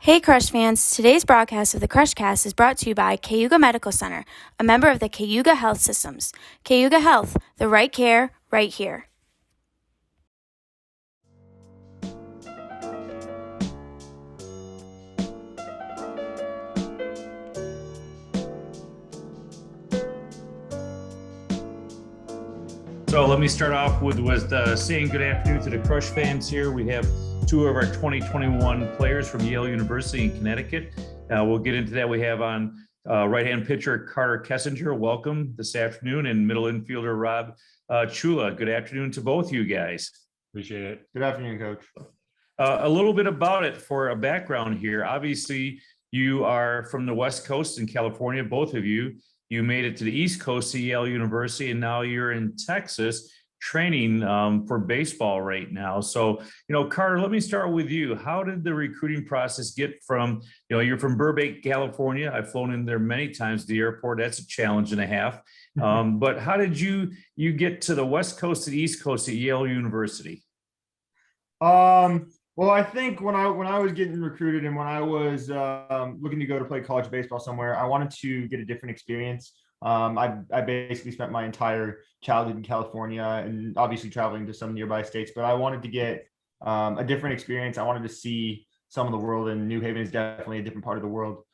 Hey Crush fans, today's broadcast of the CrushCast is brought to you by Ciulla Medical Center, a member of the Ciulla Health Systems. Ciulla Health, the right care, right here. So let me start off with saying good afternoon to the Crush fans here. We have two of our 2021 players from Yale University in Connecticut. We'll get into that. We have on right-hand pitcher Carter Kessinger, welcome this afternoon, and middle infielder Rob Ciulla. Good afternoon to both you guys. Appreciate it. Good afternoon, Coach. A little bit about it for a background here. Obviously, you are from the West Coast in California, both of you. You made it to the East Coast of Yale University, and now you're in Texas training for baseball right now. So, Carter, let me start with you. How did the recruiting process get from, you're from Burbank, California. I've flown in there many times to the airport. That's a challenge and a half. But how did you get to the West Coast to the East Coast at Yale University? Well, I think when I was getting recruited and when I was looking to go to play college baseball somewhere, I wanted to get a different experience. I basically spent my entire childhood in California and obviously traveling to some nearby states, but I wanted to get a different experience. I wanted to see some of the world, and New Haven is definitely a different part of the world.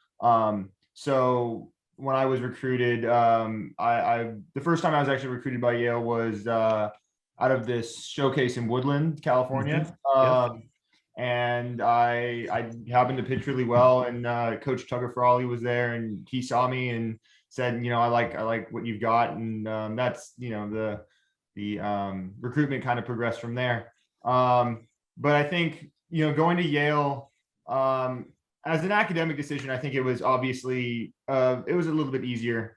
So when I was recruited, the first time I was actually recruited by Yale was out of this showcase in Woodland, California. Mm-hmm. And I happened to pitch really well, and Coach Tugger Frawley was there, and he saw me and said, I like what you've got, and that's the recruitment kind of progressed from there. But I think going to Yale as an academic decision, I think it was obviously it was a little bit easier.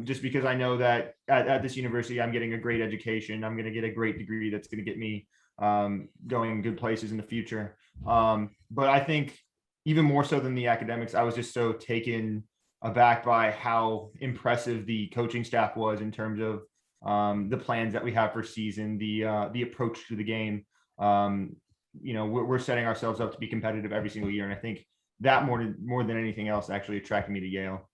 Just because I know that at this university, I'm getting a great education. I'm going to get a great degree that's going to get me going good places in the future. But I think even more so than the academics, I was just so taken aback by how impressive the coaching staff was in terms of the plans that we have for season, the approach to the game. We're setting ourselves up to be competitive every single year, and I think that more than anything else actually attracted me to Yale.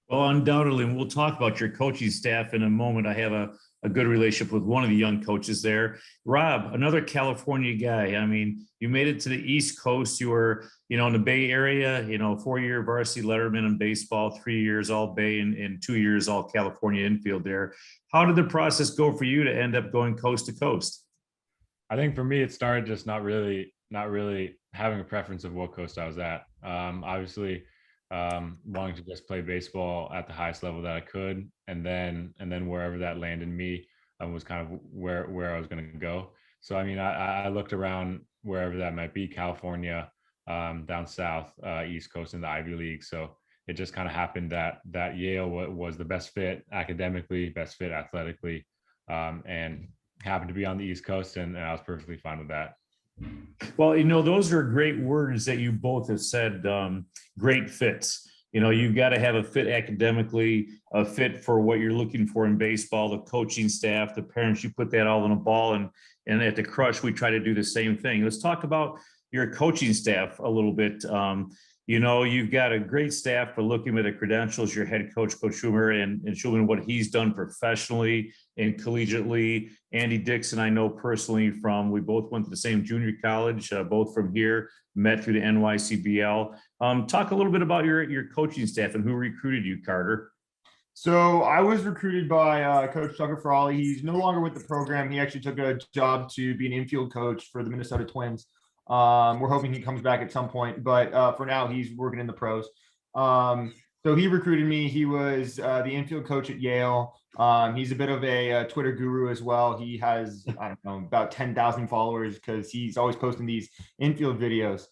Well, undoubtedly, and we'll talk about your coaching staff in a moment. I have a good relationship with one of the young coaches there. Rob, another California guy. I mean, you made it to the East Coast. You were, in the Bay Area, 4-year varsity letterman in baseball, 3 years all Bay and 2 years all California infield there. How did the process go for you to end up going coast to coast? I think for me, it started just not really having a preference of what coast I was at. Obviously, wanting to just play baseball at the highest level that I could, and then wherever that landed me was kind of where I was going to go. So I mean, I looked around wherever that might be, California, down south, East Coast, in the Ivy League. So it just kind of happened that Yale was the best fit academically, best fit athletically, and happened to be on the East Coast, and I was perfectly fine with that. Well, those are great words that you both have said, great fits. You've got to have a fit academically, a fit for what you're looking for in baseball, the coaching staff, the parents, you put that all in a ball. And at the Crush, we try to do the same thing. Let's talk about your coaching staff a little bit. You've got a great staff for looking at the credentials, your head coach, Coach Schumer, and Schumer, what he's done professionally and collegiately. Andy Dixon, I know personally we both went to the same junior college, both from here, met through the NYCBL. Talk a little bit about your coaching staff and who recruited you, Carter. So I was recruited by Coach Tucker Frawley. He's no longer with the program. He actually took a job to be an infield coach for the Minnesota Twins. We're hoping he comes back at some point, but for now he's working in the pros. So he recruited me. He was the infield coach at Yale. He's a bit of a Twitter guru as well. He has, I don't know, about 10,000 followers because he's always posting these infield videos.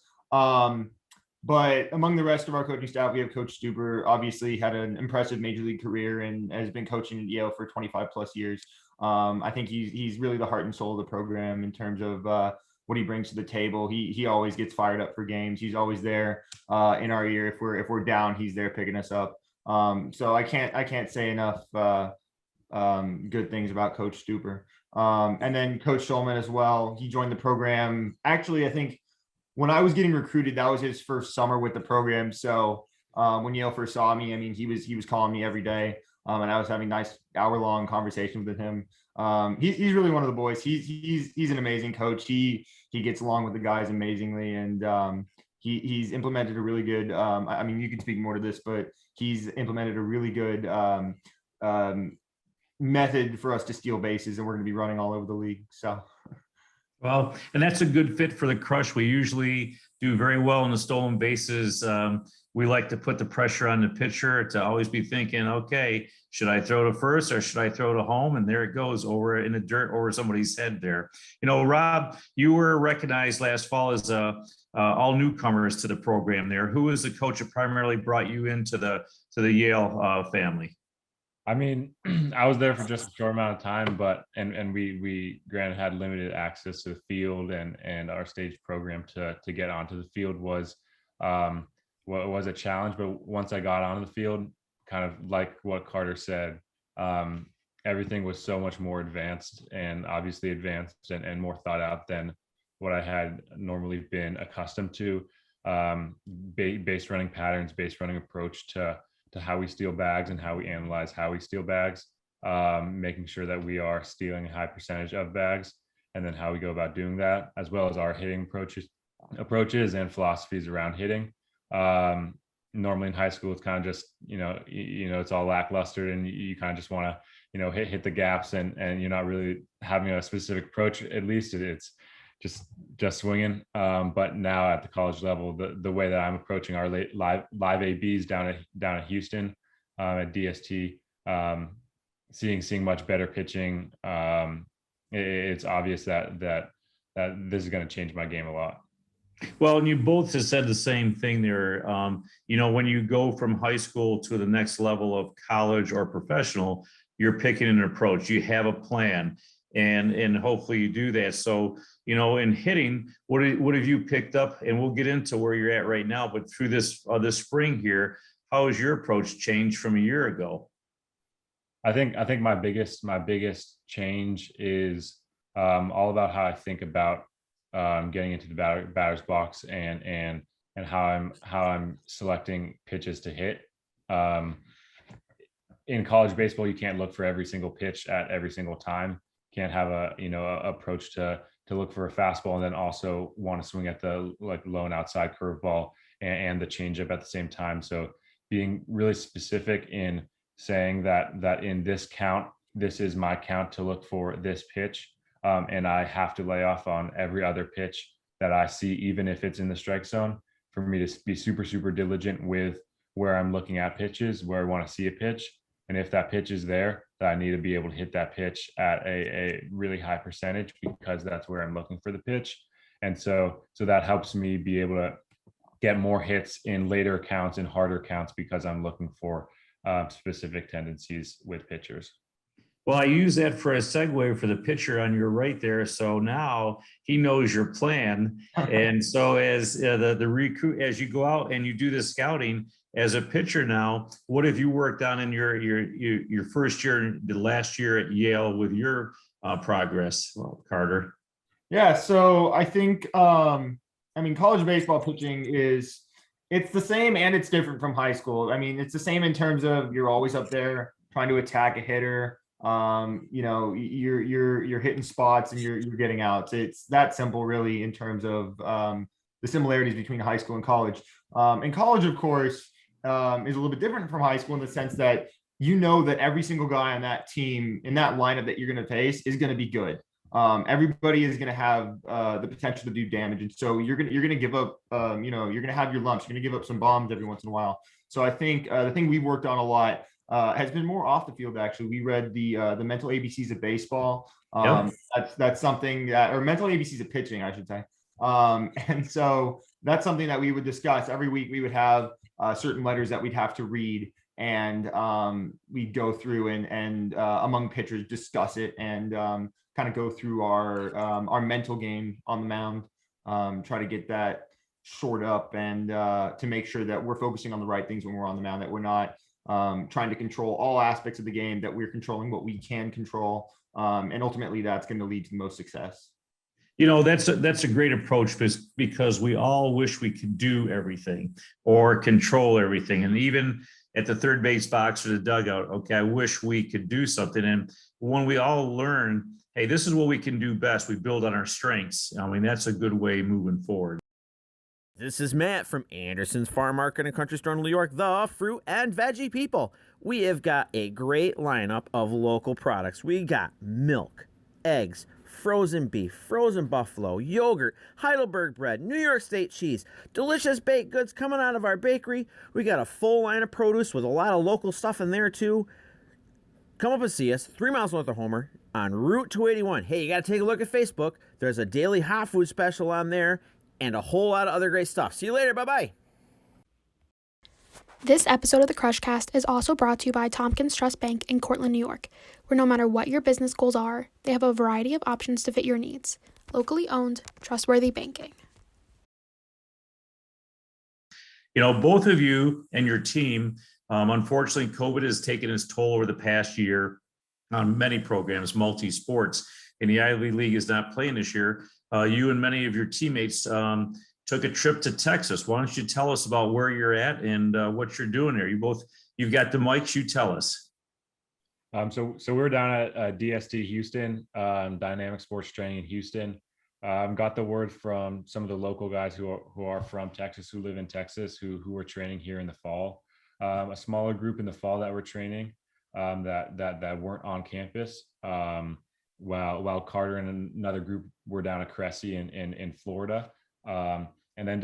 But among the rest of our coaching staff, we have Coach Stuber. Obviously had an impressive major league career and has been coaching at Yale for 25 plus years. I think he's really the heart and soul of the program in terms of what he brings to the table. He always gets fired up for games. He's always there in our ear. If we're down, he's there picking us up. So I can't say enough good things about Coach Stuber. And then Coach Schulman as well. He joined the program. Actually, I think when I was getting recruited, that was his first summer with the program. So when Yale first saw me, I mean, he was calling me every day, and I was having nice hour-long conversations with him. He's really one of the boys. He's an amazing coach. He gets along with the guys amazingly, and he's implemented a really good. I mean, you can speak more to this, but he's implemented a really good method for us to steal bases, and we're going to be running all over the league. So. Well, and that's a good fit for the Crush. We usually do very well in the stolen bases. We like to put the pressure on the pitcher to always be thinking, okay, should I throw to first or should I throw to home? And there it goes over in the dirt over somebody's head there. You know, Rob, you were recognized last fall as all newcomers to the program there. Who was the coach that primarily brought you into the Yale family? I mean, I was there for just a short amount of time, but and we granted had limited access to the field, and our stage program to get onto the field was a challenge. But once I got onto the field, kind of like what Carter said, everything was so much more advanced and obviously advanced and more thought out than what I had normally been accustomed to. Base running patterns, base running approach to how we steal bags and how we analyze how we steal bags, making sure that we are stealing a high percentage of bags, and then how we go about doing that, as well as our hitting approaches and philosophies around hitting. Normally in high school, it's kind of just, it's all lackluster and you kind of just want to, hit the gaps and you're not really having a specific approach. At least it's just swinging. But now at the college level, the way that I'm approaching our live ABs down at Houston, at DST, seeing much better pitching. It's obvious that this is going to change my game a lot. Well, and you both have said the same thing there. When you go from high school to the next level of college or professional, you're picking an approach. You have a plan, and hopefully you do that. So, in hitting, what have you picked up? And we'll get into where you're at right now. But through this spring here, how has your approach changed from a year ago? I think my biggest change is all about how I think about getting into the batter's box and how I'm selecting pitches to hit. In college baseball, you can't look for every single pitch at every single time. Can't have a approach to look for a fastball and then also want to swing at the low and outside curveball and the changeup at the same time. So being really specific in saying that in this count, this is my count to look for this pitch. And I have to lay off on every other pitch that I see, even if it's in the strike zone, for me to be super, super diligent with where I'm looking at pitches, where I want to see a pitch. And if that pitch is there, that I need to be able to hit that pitch at a really high percentage because that's where I'm looking for the pitch. And so that helps me be able to get more hits in later counts and harder counts because I'm looking for specific tendencies with pitchers. Well, I use that for a segue for the pitcher on your right there. So now he knows your plan. And so as the recruit, as you go out and you do the scouting as a pitcher now, what have you worked on in your first year, the last year at Yale with your progress, Carter? Yeah, so I think, college baseball pitching it's the same and it's different from high school. I mean, it's the same in terms of you're always up there trying to attack a hitter. You're hitting spots and you're getting outs. It's that simple, really, in terms of the similarities between high school and college. And college, of course, is a little bit different from high school in the sense that that every single guy on that team in that lineup that you're going to face is going to be good. Everybody is going to have the potential to do damage, and so you're going to give up. You're going to have your lumps. You're going to give up some bombs every once in a while. So I think the thing we've worked on a lot has been more off the field. Actually, we read the mental ABCs of baseball. That's something or mental ABCs of pitching, I should say. And so that's something that we would discuss every week. We would have certain letters that we'd have to read, and we'd go through and among pitchers discuss it and kind of go through our mental game on the mound, try to get that shored up and to make sure that we're focusing on the right things when we're on the mound, that we're not trying to control all aspects of the game, that we're controlling what we can control. And ultimately that's going to lead to the most success. That's a great approach because we all wish we could do everything or control everything. And even at the third base box or the dugout, okay, I wish we could do something. And when we all learn, hey, this is what we can do best, we build on our strengths. I mean, that's a good way moving forward. This is Matt from Anderson's Farm Market and Country Store in New York, the fruit and veggie people. We have got a great lineup of local products. We got milk, eggs, frozen beef, frozen buffalo, yogurt, Heidelberg bread, New York State cheese, delicious baked goods coming out of our bakery. We got a full line of produce with a lot of local stuff in there too. Come up and see us 3 miles north of Homer on Route 281. Hey, you got to take a look at Facebook. There's a daily hot food special on there and a whole lot of other great stuff. See you later. Bye-bye. This episode of the CrushCast is also brought to you by Tompkins Trust Bank in Cortland, New York, where no matter what your business goals are, they have a variety of options to fit your needs. Locally owned, trustworthy banking. Both of you and your team, unfortunately, COVID has taken its toll over the past year on many programs, multi-sports, and the Ivy League is not playing this year. You and many of your teammates took a trip to Texas. Why don't you tell us about where you're at and what you're doing there? You've got the mics, you tell us. So we're down at DST Houston, Dynamic Sports Training in Houston. Got the word from some of the local guys who are from Texas, who live in Texas, who are training here in the fall. A smaller group in the fall that we're training that weren't on campus. While Carter and another group were down at Cressy in Florida. And then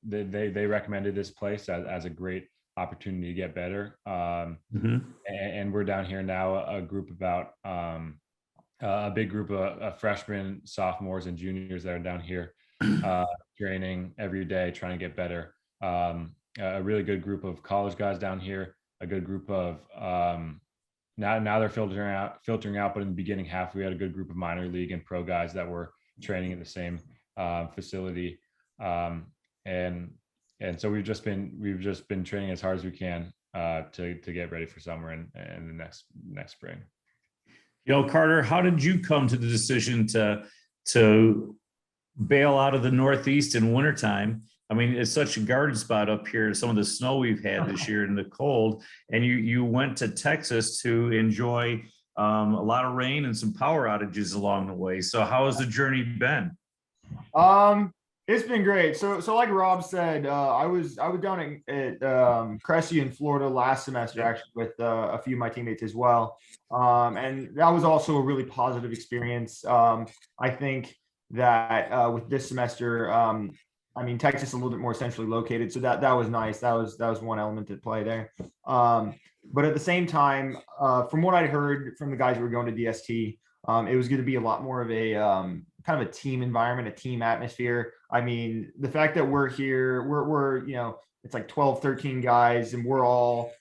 they recommended this place as a great opportunity to get better. And we're down here now, a big group of freshmen, sophomores, and juniors that are down here training every day, trying to get better. A really good group of college guys down here, a good group of now they're filtering out, but in the beginning half, we had a good group of minor league and pro guys that were training at the same facility. And so we've just been training as hard as we can to get ready for summer and the next spring. Carter, how did you come to the decision to bail out of the Northeast in wintertime? I mean, it's such a garden spot up here, some of the snow we've had this year in the cold, and you went to Texas to enjoy a lot of rain and some power outages along the way. So how has the journey been? It's been great. So like Rob said, I was down at Cressy in Florida last semester, actually, with a few of my teammates as well. And that was also a really positive experience. I think that with this semester, Texas is a little bit more centrally located, so that was nice. That was one element at play there. But at the same time, from what I heard from the guys who were going to DST, it was going to be a lot more of a kind of a team environment, a team atmosphere. I mean, the fact that we're here, we're it's like 12, 13 guys, and we're all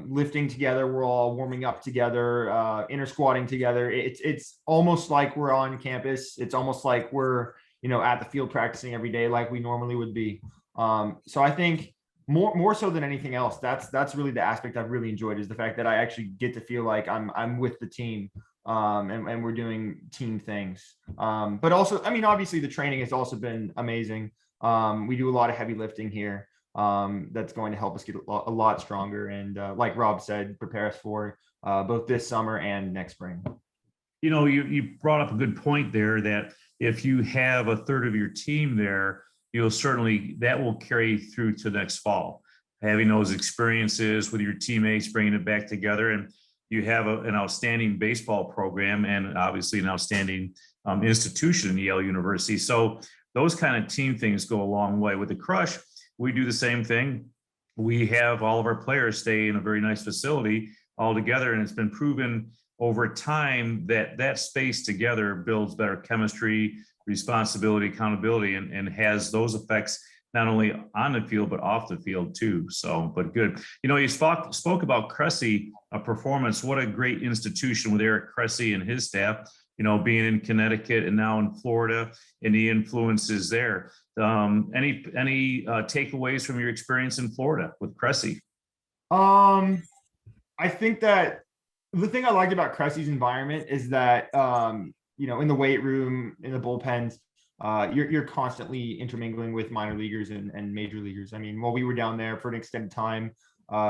lifting together, we're all warming up together, inter squatting together. It's almost like we're on campus. It's almost like we're at the field practicing every day like we normally would be. So I think more so than anything else, that's really the aspect I've really enjoyed, is the fact that I actually get to feel like I'm with the team, and we're doing team things. But also, obviously the training has also been amazing. We do a lot of heavy lifting here. That's going to help us get a lot stronger and, like Rob said, prepare us for both this summer and next spring. You brought up a good point there, that if you have a third of your team there, that will carry through to next fall, having those experiences with your teammates, bringing it back together. And you have an outstanding baseball program and obviously an outstanding institution in Yale University. So those kind of team things go a long way. With the Crush, we do the same thing. We have all of our players stay in a very nice facility all together, and it's been proven over time that space together builds better chemistry, responsibility, accountability, and has those effects not only on the field but off the field too. So, but good. You spoke about Cressy performance. What a great institution with Eric Cressy and his staff. Being in Connecticut and now in Florida, and the influences there. Any takeaways from your experience in Florida with Cressy? I think that the thing I liked about Cressy's environment is that in the weight room, in the bullpens, you're constantly intermingling with minor leaguers and major leaguers. I mean, while we were down there for an extended time,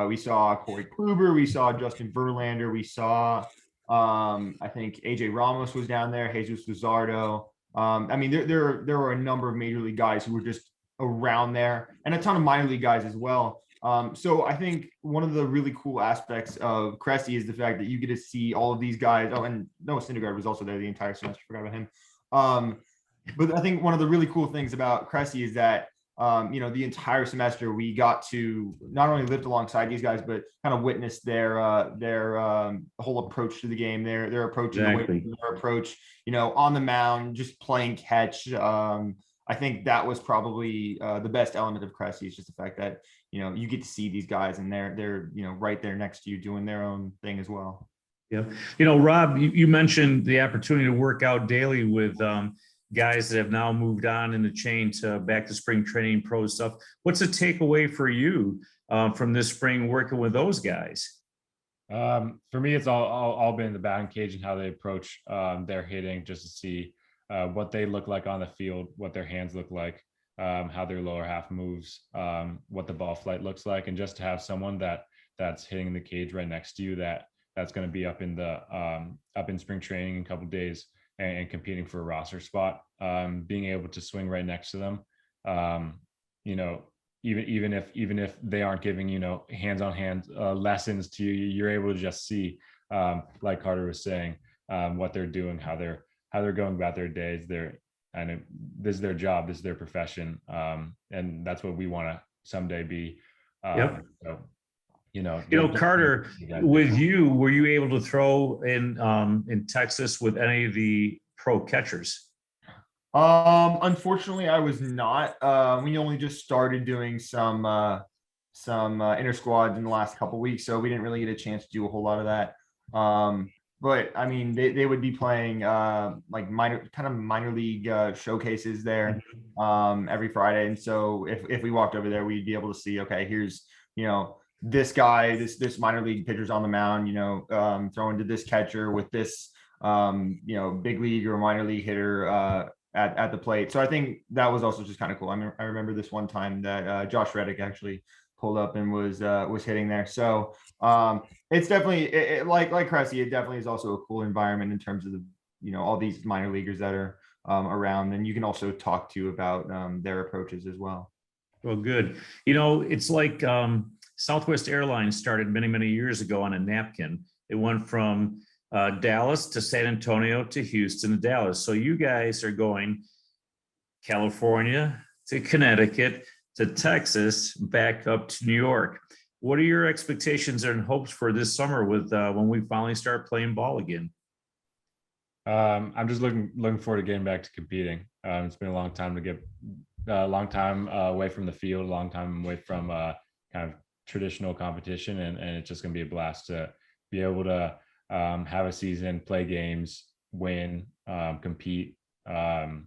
we saw Corey Kluber, we saw Justin Verlander, we saw, I think AJ Ramos was down there, Jesus Luzardo. I mean, there were a number of major league guys who were just around there, and a ton of minor league guys as well. So I think one of the really cool aspects of Cressy is the fact that you get to see all of these guys. Oh, and Noah Syndergaard was also there the entire semester. Forgot about him. But I think one of the really cool things about Cressy is that, the entire semester we got to not only live alongside these guys, but kind of witness their whole approach to the game, their approach, Exactly. their approach, on the mound, just playing catch. I think that was probably the best element of Cressy, is just the fact that, you get to see these guys and they're right there next to you doing their own thing as well. Yeah. Rob, you mentioned the opportunity to work out daily with guys that have now moved on in the chain to back to spring training, pro stuff. What's the takeaway for you from this spring working with those guys? For me, it's all been the batting cage and how they approach their hitting, just to see what they look like on the field, what their hands look like, how their lower half moves, what the ball flight looks like, and just to have someone that's hitting the cage right next to you that's going to be up in spring training in a couple of days and competing for a roster spot, being able to swing right next to them, even if they aren't giving hands-on lessons to you, you're able to just see, like Carter was saying, what they're doing, how they're going about their days. This is their job, this is their profession, and that's what we want to someday be. Yep. So, Carter, with you, were you able to throw in Texas with any of the pro catchers? Unfortunately, I was not. We only just started doing some inter squads in the last couple weeks, so we didn't really get a chance to do a whole lot of that. But I mean, they would be playing like minor league showcases there every Friday, and so if we walked over there, we'd be able to see, okay, here's this guy, this minor league pitcher's on the mound, throwing to this catcher with this big league or minor league hitter at the plate. So I think that was also just kind of cool. I remember this one time that Josh Reddick actually pulled up and was hitting there. So it's definitely like Cressy, it definitely is also a cool environment in terms of the all these minor leaguers that are around, and you can also talk to about their approaches as well. Well, good. It's like Southwest Airlines started many, many years ago on a napkin. It went from Dallas to San Antonio to Houston to Dallas. So you guys are going California to Connecticut to Texas, back up to New York. What are your expectations and hopes for this summer with when we finally start playing ball again? I'm just looking forward to getting back to competing. It's been a long time away from the field, a long time away from kind of traditional competition, and it's just going to be a blast to be able to have a season, play games, win, compete, and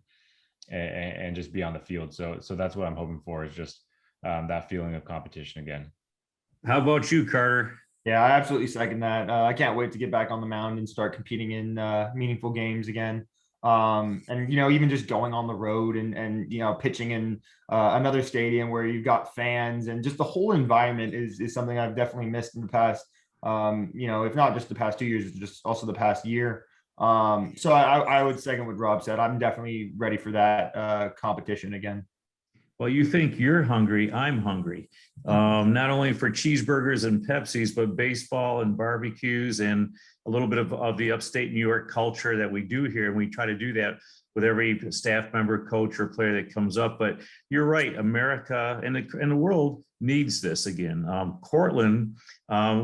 just be on the field. So that's what I'm hoping for, is just that feeling of competition again. How about you, Carter? Yeah, I absolutely second that. I can't wait to get back on the mound and start competing in meaningful games again. And even just going on the road and pitching in another stadium where you've got fans, and just the whole environment is something I've definitely missed in the past. If not just the past 2 years, just also the past year. So I would second what Rob said. I'm definitely ready for that competition again. Well, you think you're hungry, I'm hungry. Not only for cheeseburgers and Pepsis, but baseball and barbecues and a little bit of the upstate New York culture that we do here. And we try to do that with every staff member, coach, or player that comes up. But you're right, America and the world needs this again. Cortland,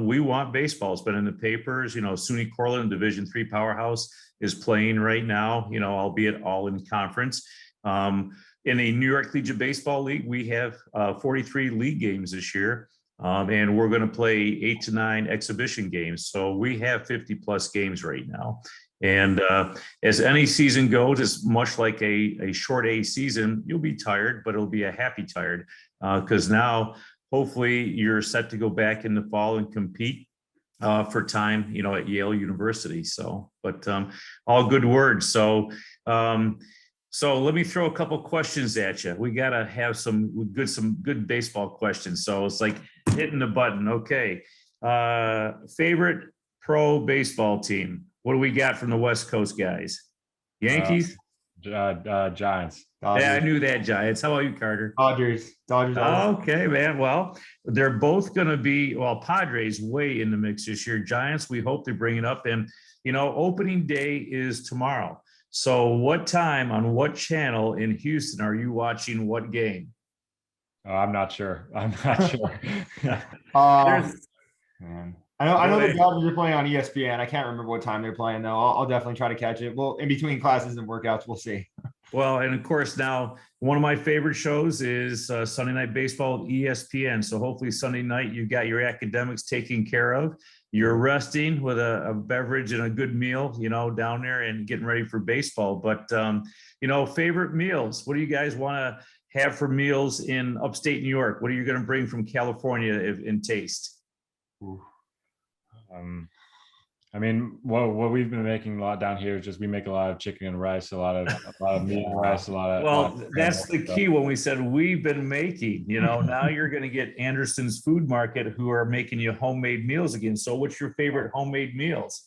we want baseball. It's been in the papers. SUNY Cortland, Division III powerhouse, is playing right now, albeit all in conference. In the New York Collegiate Baseball League, we have 43 league games this year, and we're going to play 8 to 9 exhibition games. So we have 50 plus games right now. And as any season goes, it's much like a short A season. You'll be tired, but it'll be a happy tired, because now hopefully you're set to go back in the fall and compete. for time, at Yale University. So, but all good words. So let me throw a couple questions at you. We got to have some good baseball questions. So it's like hitting the button. Okay. Favorite pro baseball team? What do we got from the West Coast guys? Yankees? Giants. Yeah, I knew that. Giants. How about you, Carter? Dodgers. Okay, man. Well, they're both going to be, Padres way in the mix this year. Giants, we hope they bring it up. And, opening day is tomorrow. So what time on what channel in Houston are you watching what game? Oh, I'm not sure. Man. I know the Dodgers are playing on ESPN. I can't remember what time they're playing though. I'll definitely try to catch it. Well, in between classes and workouts, we'll see. Well, and of course now one of my favorite shows is Sunday Night Baseball at ESPN. So hopefully Sunday night you got your academics taken care of. You're resting with a beverage and a good meal, down there and getting ready for baseball. But favorite meals. What do you guys want to have for meals in upstate New York? What are you going to bring from California in taste? What we've been making a lot down here is just we make a lot of chicken and rice, a lot of meat and rice, that's the key when we said we've been making, now you're going to get Anderson's Food Market who are making you homemade meals again. So what's your favorite homemade meals?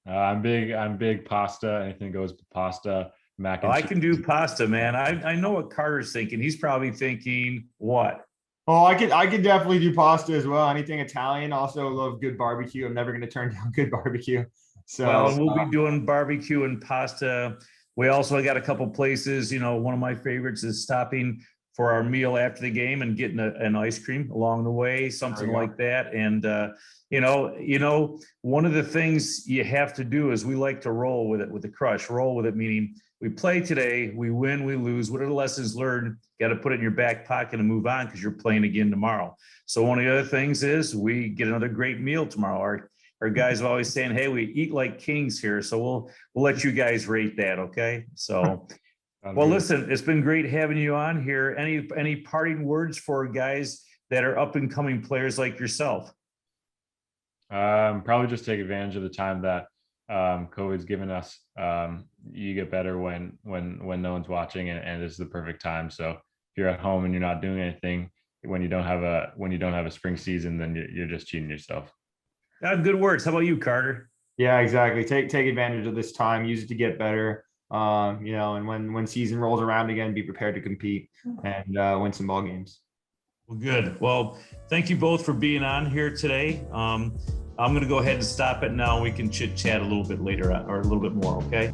I'm big pasta. Anything goes with pasta, mac and cheese. I can do pasta, man. I know what Carter's thinking. He's probably thinking what? Oh, I could definitely do pasta as well. Anything Italian. Also love good barbecue. I'm never going to turn down good barbecue. So we'll be doing barbecue and pasta. We also got a couple places. One of my favorites is stopping for our meal after the game and getting an ice cream along the way, something like that. And one of the things you have to do is we like to roll with it with the Crush. Roll with it meaning we play today, we win, we lose. What are the lessons learned? Got to put it in your back pocket and move on because you're playing again tomorrow. So one of the other things is we get another great meal tomorrow. Our guys are always saying, hey, we eat like kings here. So we'll let you guys rate that, okay? So, well, listen, it's been great having you on here. Any parting words for guys that are up and coming players like yourself? Probably just take advantage of the time that COVID's given us. You get better when no one's watching, and this is the perfect time. So if you're at home and you're not doing anything, when you don't have a spring season, then you're just cheating yourself. Good words. How about you, Carter? Yeah, exactly. Take advantage of this time. Use it to get better. And when season rolls around again, be prepared to compete and win some ball games. Well, good. Well, thank you both for being on here today. I'm going to go ahead and stop it now. We can chit chat a little bit later or a little bit more. Okay.